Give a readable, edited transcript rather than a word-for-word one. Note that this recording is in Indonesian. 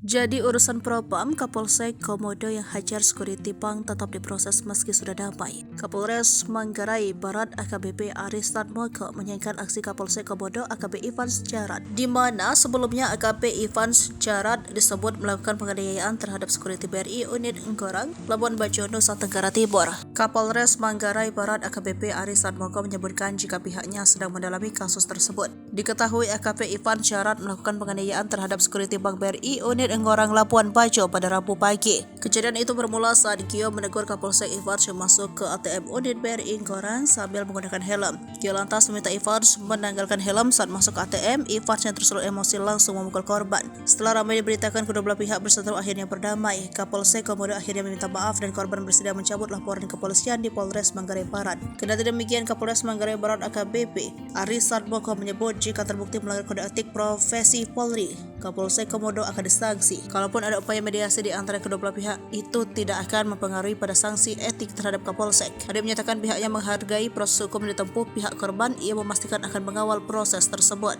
Jadi urusan propam, Kapolsek Komodo yang hajar security bank tetap diproses meski sudah damai. Kapolres Manggarai Barat AKBP Aris Tatmoko menyayangkan aksi Kapolsek Komodo AKP Ivan Jarad, di mana sebelumnya AKP Ivan Jarad disebut melakukan penganiayaan terhadap security BRI unit Enggorang, Labuan Bajo, Nusa Tenggara Timur. Kapolres Manggarai Barat AKBP Aris Tatmoko menyebutkan jika pihaknya sedang mendalami kasus tersebut. Diketahui AKP Ivan Jarad melakukan penganiayaan terhadap security bank BRI unit Enggorang, Labuan Bajo pada Rabu pagi. Kejadian itu bermula saat Gio menegur Kapolsek Ivans yang masuk ke ATM unit BRI Enggorang sambil menggunakan helm. Gio lantas meminta Ivans menanggalkan helm saat masuk ke ATM. Ivans yang tersulut emosi langsung memukul korban. Setelah ramai diberitakan kedua belah pihak berseteru akhirnya berdamai. Kapolsek Komodo akhirnya meminta maaf dan korban bersedia mencabut laporan kepolisian di Polres Manggarai Barat. Kendati demikian, Kapolres Manggarai Barat AKBP Aris Tatmoko menyebut jika terbukti melanggar kode etik profesi Polri, Kapolsek Komodo akan disanksi. Kalaupun ada upaya mediasi di antara kedua belah pihak, itu tidak akan mempengaruhi pada sanksi etik terhadap Kapolsek. Ade menyatakan pihaknya menghargai proses hukum yang ditempuh pihak korban. Ia memastikan akan mengawal proses tersebut.